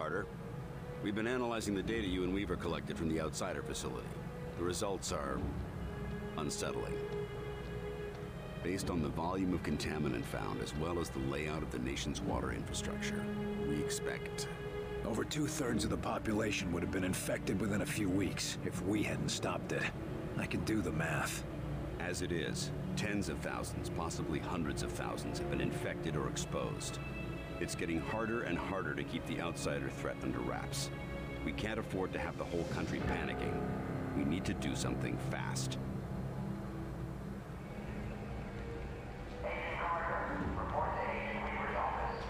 Carter. We've been analyzing the data you and Weaver collected from the Outsider facility. The results are unsettling. Based on the volume of contaminant found, as well as the layout of the nation's water infrastructure, we expect... Over 2/3 of the population would have been infected within a few weeks if we hadn't stopped it. I can do the math. As it is, tens of thousands, possibly hundreds of thousands, have been infected or exposed. It's getting harder and harder to keep the outsider threat under wraps. We can't afford to have the whole country panicking. We need to do something fast. Agent Carter, report to Agent Weaver's office.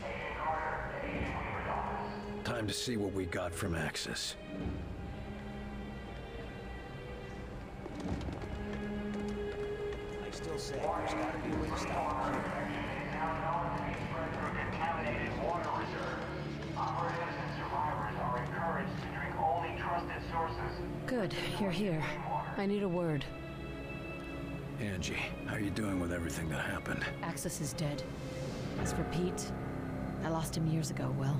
Agent Carter to Agent Weaver's office. Time to see what we got from Axis. I still say there's gotta be a way to stop it. Is now known to be spread through contaminated water reserves. Operatives and survivors are encouraged to drink only trusted sources. Good, you're here. I need a word. Angie, how are you doing with everything that happened? Axis is dead. As for Pete, I lost him years ago, Will.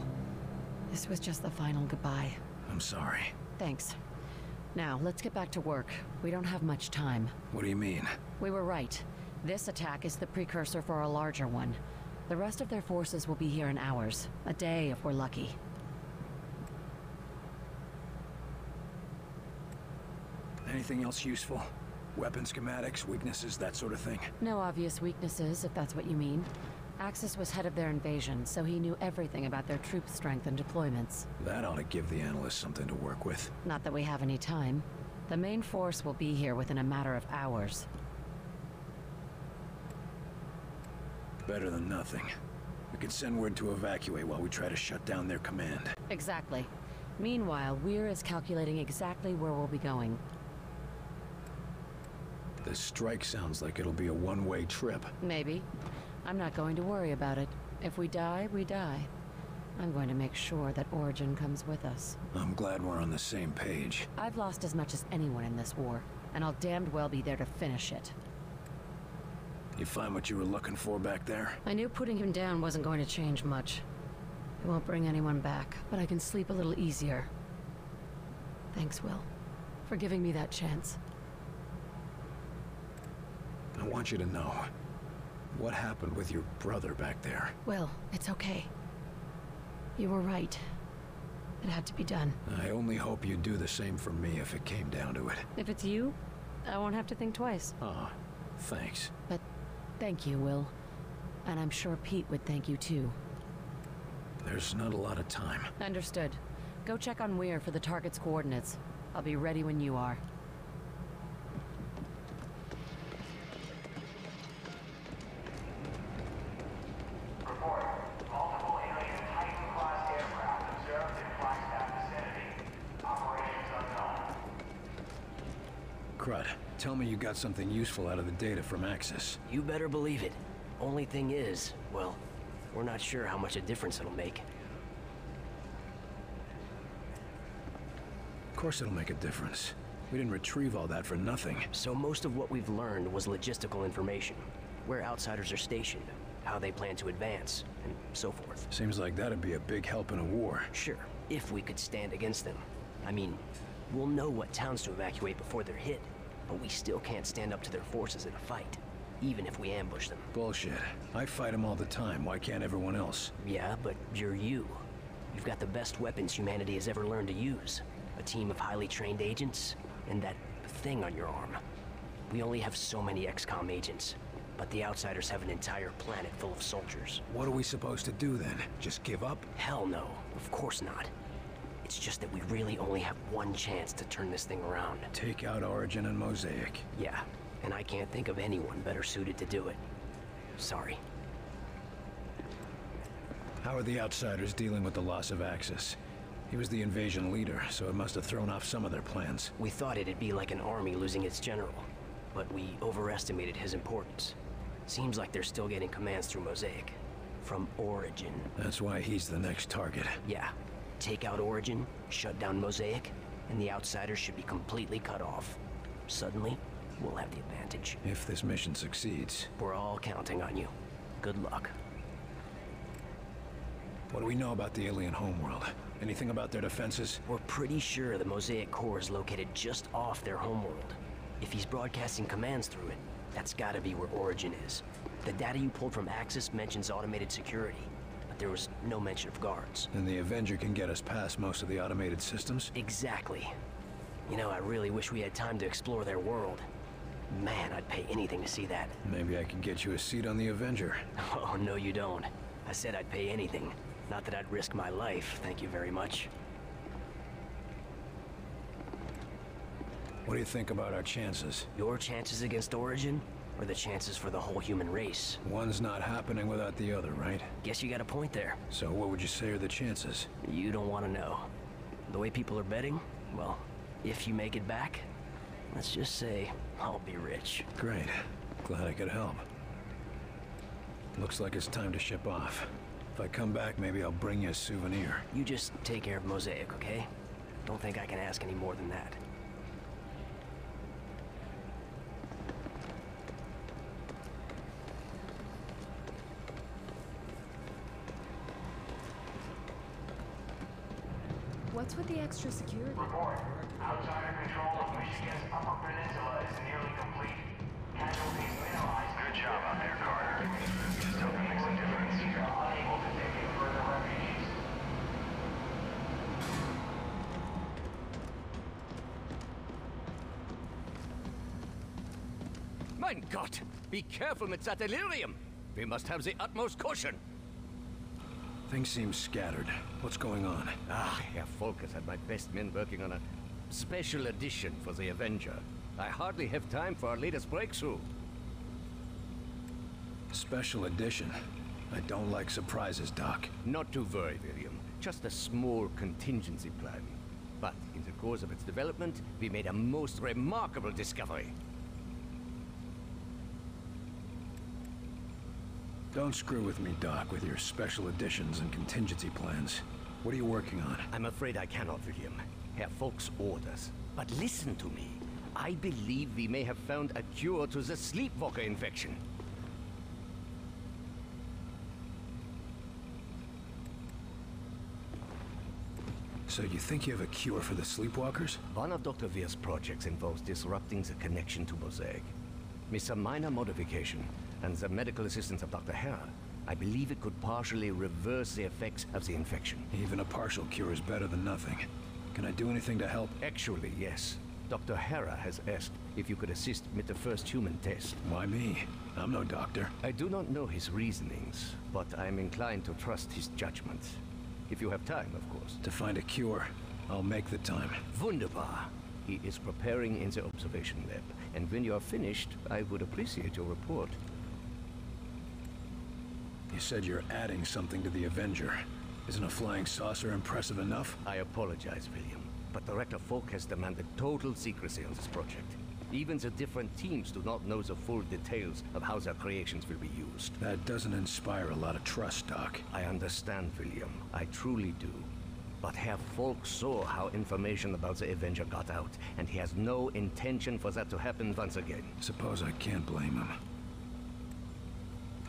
This was just the final goodbye. I'm sorry. Thanks. Now, let's get back to work. We don't have much time. What do you mean? We were right. This attack is the precursor for a larger one. The rest of their forces will be here in hours. A day if we're lucky. Anything else useful? Weapon schematics, weaknesses, that sort of thing? No obvious weaknesses, if that's what you mean. Axis was head of their invasion, so he knew everything about their troop strength and deployments. That ought to give the analysts something to work with. Not that we have any time. The main force will be here within a matter of hours. Better than nothing. We can send word to evacuate while we try to shut down their command. Exactly. Meanwhile, Weir is calculating exactly where we'll be going. This strike sounds like it'll be a one-way trip. Maybe. I'm not going to worry about it. If we die, we die. I'm going to make sure that Origin comes with us. I'm glad we're on the same page. I've lost as much as anyone in this war, and I'll damned well be there to finish it. You find what you were looking for back there? I knew putting him down wasn't going to change much. It won't bring anyone back, but I can sleep a little easier. Thanks, Will, for giving me that chance. I want you to know what happened with your brother back there. Will, it's okay. You were right. It had to be done. I only hope you'd do the same for me if it came down to it. If it's you, I won't have to think twice. Ah, thanks. But thank you, Will. And I'm sure Pete would thank you too. There's not a lot of time. Understood. Go check on Weir for the target's coordinates. I'll be ready when you are. Report. Multiple alien Titan-class aircraft observed in Flagstaff vicinity. Operations unknown. Crud, tell me you got something useful out of the data from Axis. You better believe it. Only thing is, well, we're not sure how much a difference it'll make. Of course it'll make a difference. We didn't retrieve all that for nothing. So most of what we've learned was logistical information. Where outsiders are stationed, how they plan to advance, and so forth. Seems like that'd be a big help in a war. Sure, if we could stand against them. I mean, we'll know what towns to evacuate before they're hit, but we still can't stand up to their forces in a fight, even if we ambush them. Bullshit. I fight them all the time. Why can't everyone else? Yeah, but you're you. You've got the best weapons humanity has ever learned to use. A team of highly trained agents, and that thing on your arm. We only have so many XCOM agents, but the Outsiders have an entire planet full of soldiers. What are we supposed to do then? Just give up? Hell no, of course not. It's just that we really only have one chance to turn this thing around. Take out Origin and Mosaic. Yeah, and I can't think of anyone better suited to do it. Sorry. How are the Outsiders dealing with the loss of Axis? He was the invasion leader, so it must have thrown off some of their plans. We thought it'd be like an army losing its general, but we overestimated his importance. Seems like they're still getting commands through Mosaic. From Origin. That's why he's the next target. Yeah. Take out Origin, shut down Mosaic, and the Outsiders should be completely cut off. Suddenly, we'll have the advantage. If this mission succeeds. We're all counting on you. Good luck. What do we know about the alien homeworld? Anything about their defenses? We're pretty sure the Mosaic core is located just off their homeworld. If he's broadcasting commands through it, that's gotta be where Origin is. The data you pulled from Axis mentions automated security, but there was no mention of guards. And the Avenger can get us past most of the automated systems? Exactly. You know, I really wish we had time to explore their world. Man, I'd pay anything to see that. Maybe I could get you a seat on the Avenger. Oh, no you don't. I said I'd pay anything. Not that I'd risk my life, thank you very much. What do you think about our chances? Your chances against Origin, or the chances for the whole human race? One's not happening without the other, right? Guess you got a point there. So what would you say are the chances? You don't want to know. The way people are betting, well, if you make it back, let's just say I'll be rich. Great. Glad I could help. Looks like it's time to ship off. If I come back, maybe I'll bring you a souvenir. You just take care of Mosaic, okay? Don't think I can ask any more than that. What's with the extra security? Report. Outsider control of Michigan's Upper Peninsula is nearly complete. Casualties minimized. Good job out there, Carter. Still can make some difference. We are unable to take in further refugees. Mein Gott! Be careful mit that delirium! We must have the utmost caution! Things seem scattered. What's going on? Herr Volkers had my best men working on a special edition for the Avenger. I hardly have time for our latest breakthrough. Special edition. I don't like surprises, Doc. Not to worry, William. Just a small contingency plan. But in the course of its development, we made a most remarkable discovery. Don't screw with me, Doc, with your special editions and contingency plans. What are you working on? I'm afraid I cannot, William. Herr Volk's orders. But listen to me. I believe we may have found a cure to the sleepwalker infection. So you think you have a cure for the sleepwalkers? One of Dr. Weir's projects involves disrupting the connection to Mosaic. With some minor modification, and the medical assistance of Dr. Hera, I believe it could partially reverse the effects of the infection. Even a partial cure is better than nothing. Can I do anything to help? Actually, yes. Dr. Hera has asked if you could assist with the first human test. Why me? I'm no doctor. I do not know his reasonings, but I'm inclined to trust his judgment. If you have time, of course. To find a cure, I'll make the time. Wunderbar. He is preparing in the observation lab, and when you are finished, I would appreciate your report. You said you're adding something to the Avenger. Isn't a flying saucer impressive enough? I apologize, William, but Director Falk has demanded total secrecy on this project. Even the different teams do not know the full details of how their creations will be used. That doesn't inspire a lot of trust, Doc. I understand, William. I truly do. But Herr Falk saw how information about the Avenger got out, and he has no intention for that to happen once again. Suppose I can't blame him.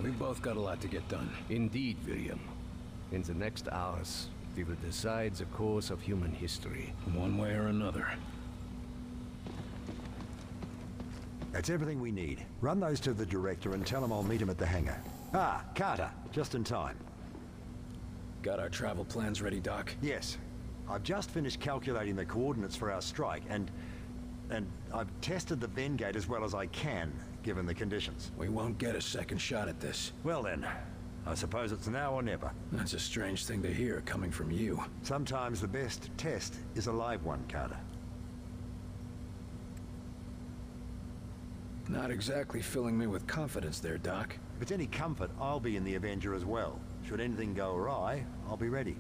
We've both got a lot to get done. Indeed, William. In the next hours, we will decide the course of human history. One way or another. That's everything we need. Run those to the director and tell him I'll meet him at the hangar. Ah, Carter, just in time. Got our travel plans ready, Doc? Yes. I've just finished calculating the coordinates for our strike, and I've tested the Ven gate as well as I can, given the conditions. We won't get a second shot at this. Well then, I suppose it's now or never. That's a strange thing to hear coming from you. Sometimes the best test is a live one, Carter. Not exactly filling me with confidence there, Doc. If it's any comfort, I'll be in the Avenger as well. Should anything go awry, I'll be ready.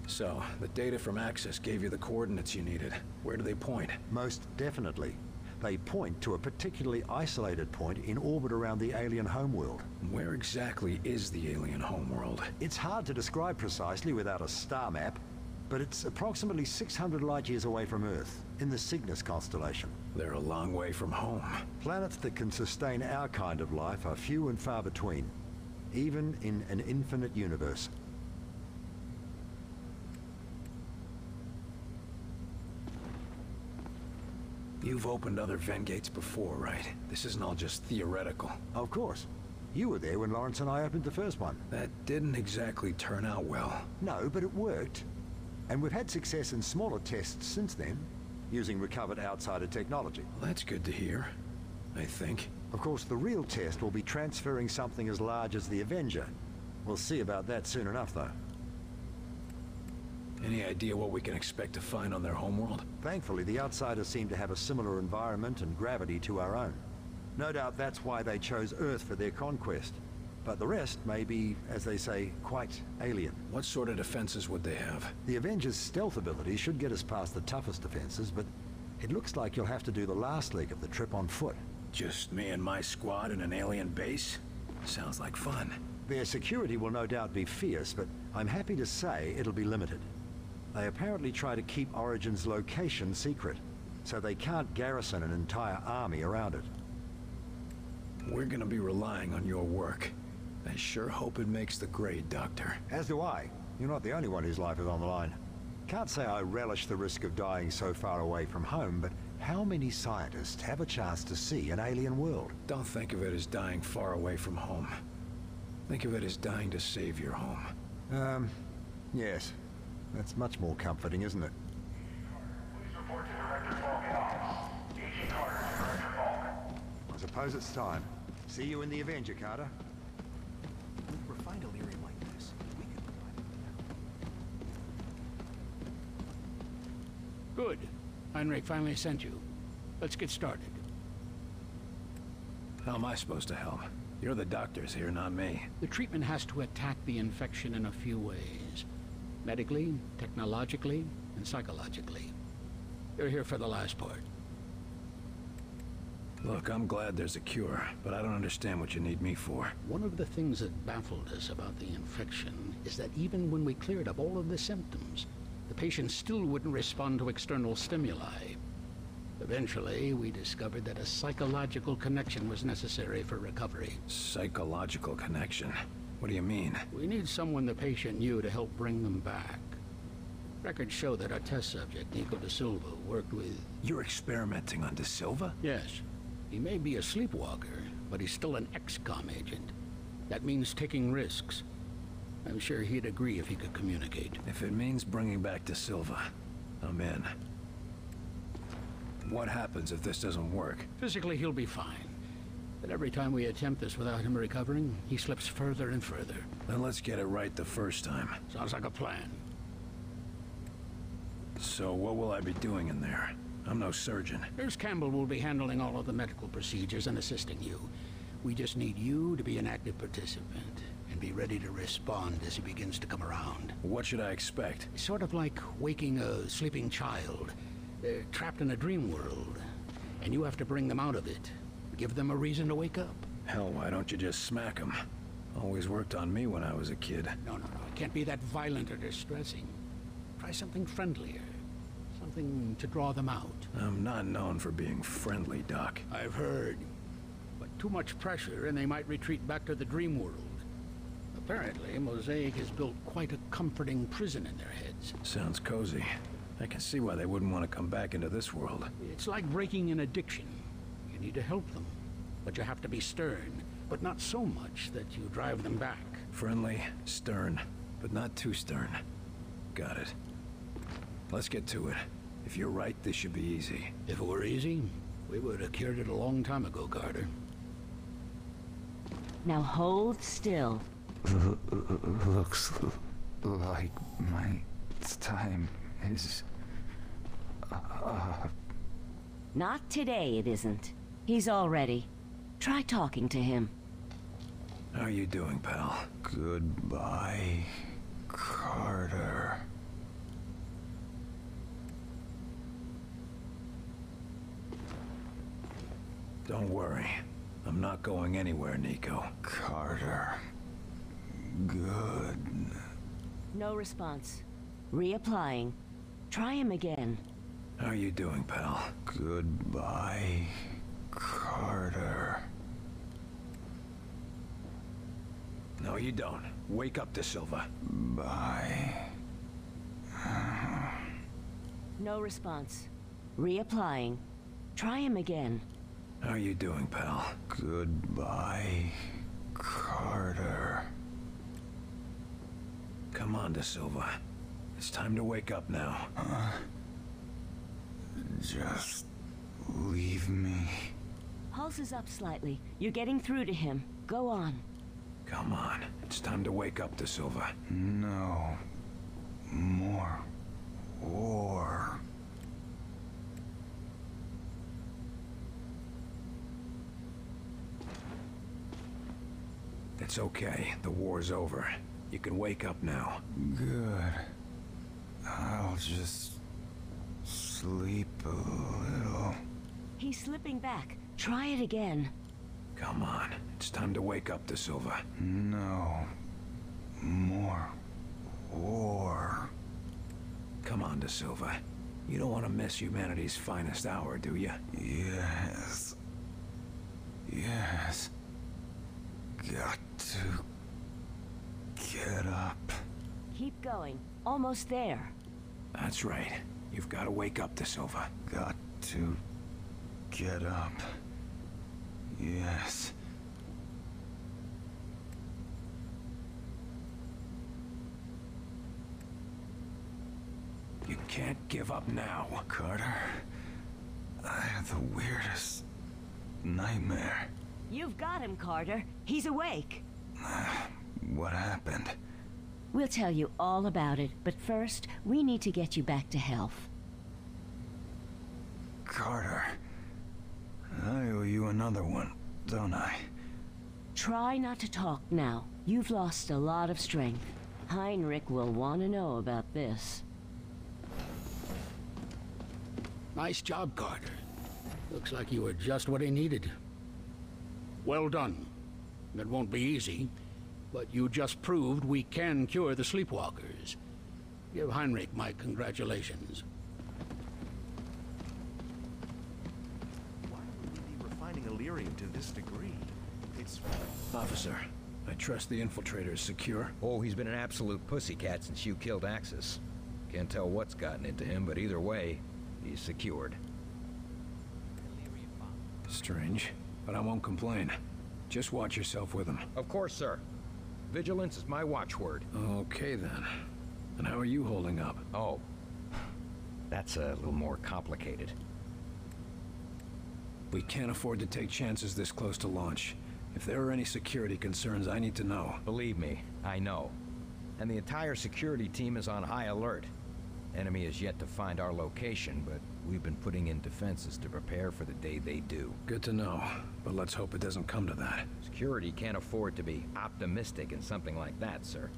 So, the data from Axis gave you the coordinates you needed. Where do they point? Most definitely. They point to a particularly isolated point in orbit around the alien homeworld. Where exactly is the alien homeworld? It's hard to describe precisely without a star map, but it's approximately 600 light-years away from Earth, in the Cygnus constellation. They're a long way from home. Planets that can sustain our kind of life are few and far between, even in an infinite universe. You've opened other vent gates before, right? This isn't all just theoretical. Of course. You were there when Lawrence and I opened the first one. That didn't exactly turn out well. No, but it worked. And we've had success in smaller tests since then, using recovered outsider technology. Well, that's good to hear, I think. Of course, the real test will be transferring something as large as the Avenger. We'll see about that soon enough, though. Any idea what we can expect to find on their homeworld? Thankfully, the outsiders seem to have a similar environment and gravity to our own. No doubt that's why they chose Earth for their conquest. But the rest may be, as they say, quite alien. What sort of defenses would they have? The Avenger's stealth ability should get us past the toughest defenses, but it looks like you'll have to do the last leg of the trip on foot. Just me and my squad in an alien base? Sounds like fun. Their security will no doubt be fierce, but I'm happy to say it'll be limited. They apparently try to keep Origin's location secret, so they can't garrison an entire army around it. We're gonna be relying on your work. I sure hope it makes the grade, Doctor. As do I. You're not the only one whose life is on the line. Can't say I relish the risk of dying so far away from home, but how many scientists have a chance to see an alien world? Don't think of it as dying far away from home. Think of it as dying to save your home. Yes. That's much more comforting, isn't it? Please report to Director Falk in office. Agent Carter to Director Falk. I suppose it's time. See you in the Avenger, Carter. We've refined a lyrium like this. We could provide it now. Good. Heinrich finally sent you. Let's get started. How am I supposed to help? You're the doctors here, not me. The treatment has to attack the infection in a few ways. Medically, technologically, and psychologically. You're here for the last part. Look, I'm glad there's a cure, but I don't understand what you need me for. One of the things that baffled us about the infection is that even when we cleared up all of the symptoms, the patient still wouldn't respond to external stimuli. Eventually, we discovered that a psychological connection was necessary for recovery. Psychological connection? What do you mean? We need someone the patient knew to help bring them back. Records show that our test subject, Nico Da Silva, worked with... You're experimenting on Da Silva? Yes. He may be a sleepwalker, but he's still an XCOM agent. That means taking risks. I'm sure he'd agree if he could communicate. If it means bringing back Da Silva, I'm in. What happens if this doesn't work? Physically, he'll be fine. But every time we attempt this without him recovering, he slips further and further. Then let's get it right the first time. Sounds like a plan. So what will I be doing in there? I'm no surgeon. Nurse Campbell will be handling all of the medical procedures and assisting you. We just need you to be an active participant and be ready to respond as he begins to come around. What should I expect? Sort of like waking a sleeping child. They're trapped in a dream world, and you have to bring them out of it. Give them a reason to wake up. Hell, why don't you just smack them? Always worked on me when I was a kid. No. It can't be that violent or distressing. Try something friendlier. Something to draw them out. I'm not known for being friendly, Doc. I've heard. But too much pressure and they might retreat back to the dream world. Apparently, Mosaic has built quite a comforting prison in their heads. Sounds cozy. I can see why they wouldn't want to come back into this world. It's like breaking an addiction. You need to help them, but you have to be stern, but not so much that you drive them back. Friendly, stern, but not too stern. Got it. Let's get to it. If you're right, this should be easy. If it were easy, we would have cured it a long time ago, Carter. Now hold still. Looks like my time is up. Not today, it isn't. He's all ready. Try talking to him. How you doing, pal? Goodbye, Carter. Don't worry. I'm not going anywhere, Nico. Carter. Good. No response. Reapplying. Try him again. How you doing, pal? Goodbye, Carter. No, you don't. Wake up, Da Silva. Bye. No response. Reapplying. Try him again. How you doing, pal? Goodbye, Carter. Come on, De Silva. It's time to wake up now. Just leave me. Pulse is up slightly. You're getting through to him. Go on. Come on. It's time to wake up, De Silva. No more war. It's okay. The war's over. You can wake up now. Good. I'll just sleep a little. He's slipping back. Try it again. Come on. It's time to wake up, De Silva. No more war. Come on, De Silva. You don't want to miss humanity's finest hour, do you? Yes. Yes. Got to get up. Keep going. Almost there. That's right. You've got to wake up, De Silva. Got to get up. Yes. You can't give up now. Carter, I had the weirdest nightmare. You've got him, Carter. He's awake. What happened? We'll tell you all about it, but first, we need to get you back to health. Carter, I owe you another one, don't I? Try not to talk now. You've lost a lot of strength. Heinrich will want to know about this. Nice job, Carter. Looks like you were just what he needed. Well done. It won't be easy, but you just proved we can cure the sleepwalkers. Give Heinrich my congratulations. Why would we be refining Illyrium to this degree? It's... Officer, I trust the infiltrator is secure. Oh, he's been an absolute pussycat since you killed Axis. Can't tell what's gotten into him, but either way, he's secured. Strange, but I won't complain. Just watch yourself with him. Of course, sir. Vigilance is my watchword. Okay, then. And how are you holding up? Oh, that's a little more complicated. We can't afford to take chances this close to launch. If there are any security concerns, I need to know. Believe me, I know. And the entire security team is on high alert. Enemy is yet to find our location, but we've been putting in defenses to prepare for the day they do. Good to know, but let's hope it doesn't come to that. Security can't afford to be optimistic in something like that, sir.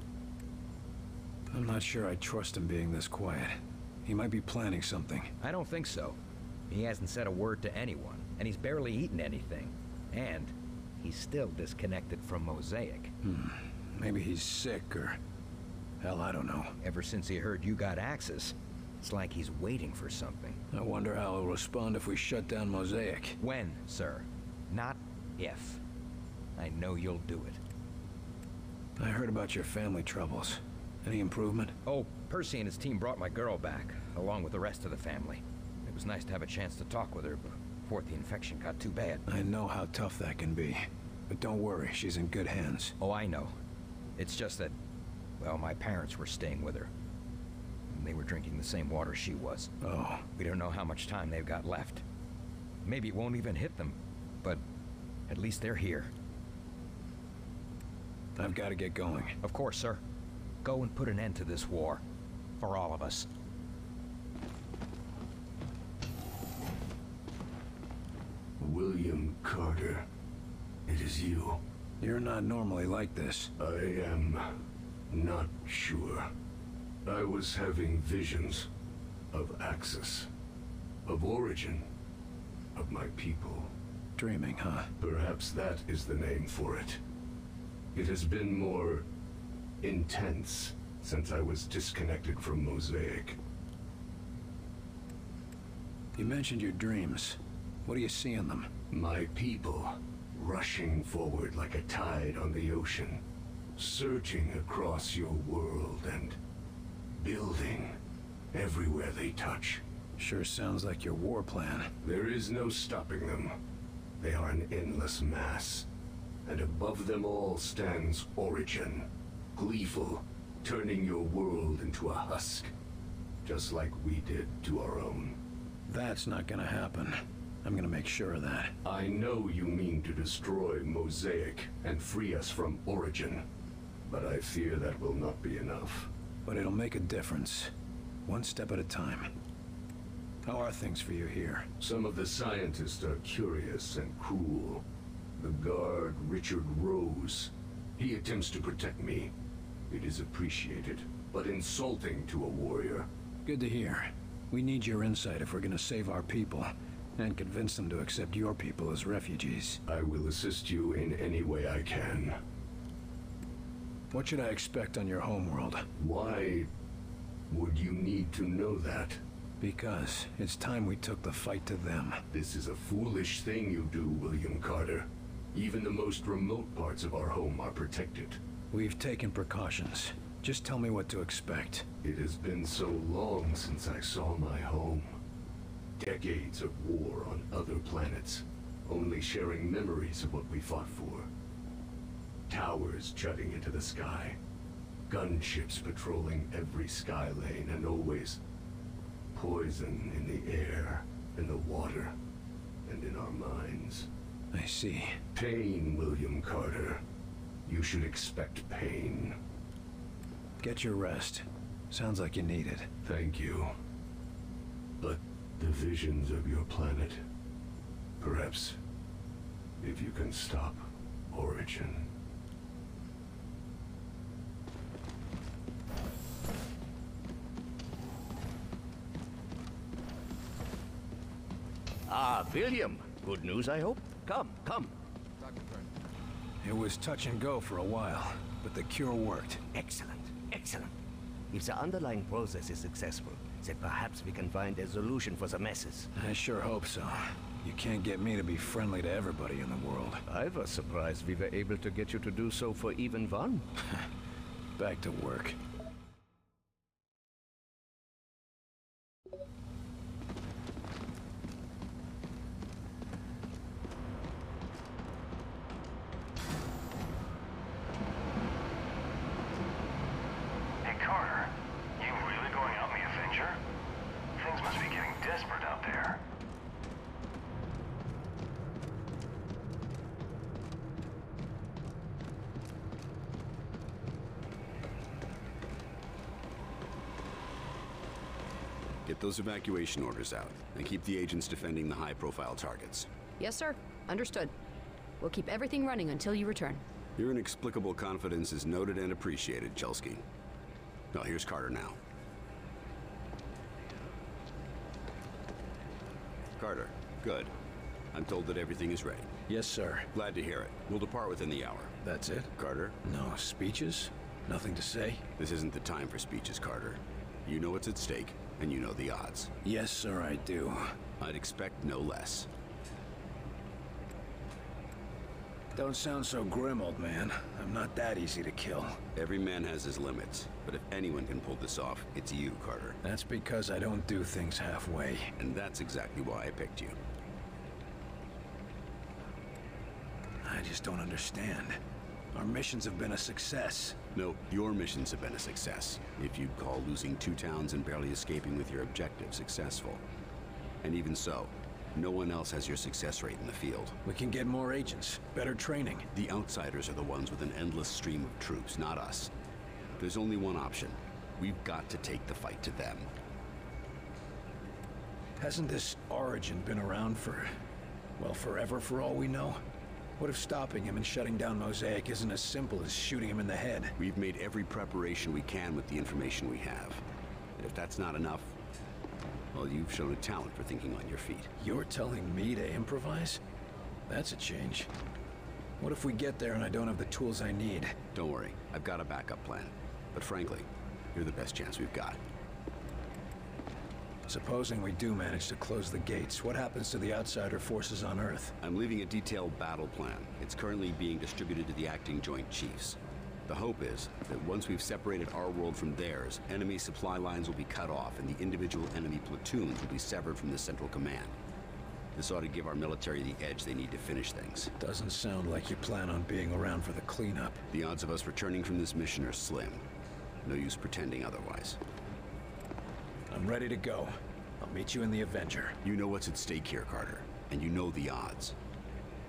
I'm not sure I trust him being this quiet. He might be planning something. I don't think so. He hasn't said a word to anyone, and he's barely eaten anything. And he's still disconnected from Mosaic. Maybe he's sick or... hell, I don't know. Ever since he heard you got Axis, it's like he's waiting for something. I wonder how he'll respond if we shut down Mosaic. When, sir? Not if. I know you'll do it. I heard about your family troubles. Any improvement? Oh, Percy and his team brought my girl back, along with the rest of the family. It was nice to have a chance to talk with her before the infection got too bad. I know how tough that can be. But don't worry, she's in good hands. Oh, I know. It's just that, well, my parents were staying with her. And they were drinking the same water she was. Oh. We don't know how much time they've got left. Maybe it won't even hit them, but at least they're here. I've got to get going. Of course, sir. Go and put an end to this war. For all of us. William Carter. It is you. You're not normally like this. I am not sure. I was having visions of Axis, of origin, of my people. Dreaming, huh? Perhaps that is the name for it. It has been more intense since I was disconnected from Mosaic. You mentioned your dreams. What do you see in them? My people, rushing forward like a tide on the ocean, surging across your world and building everywhere they touch, Sure sounds like your war plan. There is no stopping them. They are an endless mass. And above them all stands Origin. Gleeful, turning your world into a husk. Just like we did to our own. That's not gonna happen. I'm gonna make sure of that. I know you mean to destroy Mosaic and free us from Origin. But I fear that will not be enough. But it'll make a difference. One step at a time. How are things for you here? Some of the scientists are curious and cruel. The guard, Richard Rose. He attempts to protect me. It is appreciated, but insulting to a warrior. Good to hear. We need your insight if we're gonna save our people, and convince them to accept your people as refugees. I will assist you in any way I can. What should I expect on your homeworld? Why would you need to know that? Because it's time we took the fight to them. This is a foolish thing you do, William Carter. Even the most remote parts of our home are protected. We've taken precautions. Just tell me what to expect. It has been so long since I saw my home. Decades of war on other planets, only sharing memories of what we fought for. Towers jutting into the sky. Gunships patrolling every sky lane, and always poison in the air, in the water, and in our minds. I see. Pain, William Carter. You should expect pain. Get your rest. Sounds like you need it. Thank you. But the visions of your planet... Perhaps, if you can stop Origin... Ah, William. Good news, I hope? Come, come. It was touch and go for a while, but the cure worked. Excellent, excellent. If the underlying process is successful, then perhaps we can find a solution for the messes. I sure hope so. You can't get me to be friendly to everybody in the world. I was surprised we were able to get you to do so for even one. Back to work. Hey, Carter. You really going out in the Avenger? Things must be getting desperate out there. Get those evacuation orders out, and keep the agents defending the high-profile targets. Yes, sir. Understood. We'll keep everything running until you return. Your inexplicable confidence is noted and appreciated, Chelsky. Well, here's Carter now. Carter, good. I'm told that everything is ready. Yes, sir. Glad to hear it. We'll depart within the hour. That's it? Carter? No speeches? Nothing to say? This isn't the time for speeches, Carter. You know what's at stake, and you know the odds. Yes, sir, I do. I'd expect no less. Don't sound so grim, old man. I'm not that easy to kill. Every man has his limits, but if anyone can pull this off, it's you, Carter. That's because I don't do things halfway. And that's exactly why I picked you. I just don't understand. Our missions have been a success. No, your missions have been a success. If you'd call losing 2 towns and barely escaping with your objective successful. And even so, no one else has your success rate in the field. We can get more agents, better training. The outsiders are the ones with an endless stream of troops, not us. There's only one option. We've got to take the fight to them. Hasn't this Origin been around for, well, forever for all we know? What if stopping him and shutting down Mosaic isn't as simple as shooting him in the head? We've made every preparation we can with the information we have. And if that's not enough, well, you've shown a talent for thinking on your feet. You're telling me to improvise? That's a change. What if we get there and I don't have the tools I need? Don't worry, I've got a backup plan. But frankly, you're the best chance we've got. Supposing we do manage to close the gates, what happens to the outsider forces on Earth? I'm leaving a detailed battle plan. It's currently being distributed to the acting Joint Chiefs. The hope is that once we've separated our world from theirs, enemy supply lines will be cut off and the individual enemy platoons will be severed from the central command. This ought to give our military the edge they need to finish things. Doesn't sound like you plan on being around for the cleanup. The odds of us returning from this mission are slim. No use pretending otherwise. I'm ready to go. I'll meet you in the Avenger. You know what's at stake here, Carter, and you know the odds.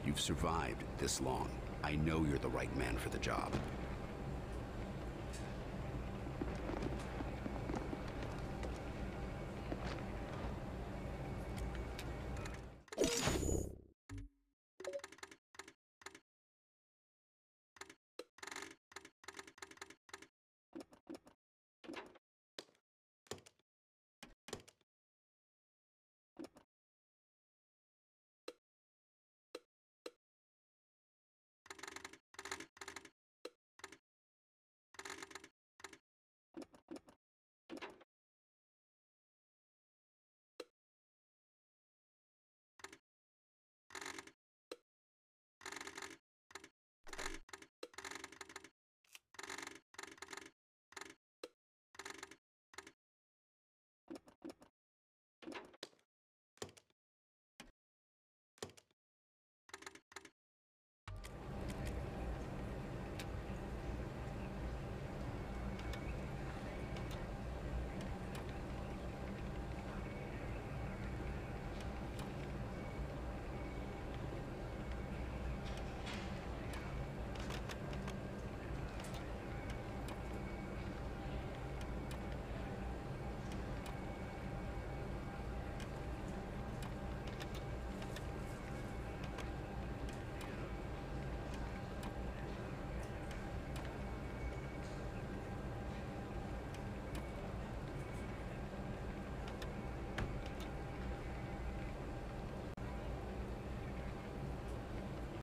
You've survived this long. I know you're the right man for the job.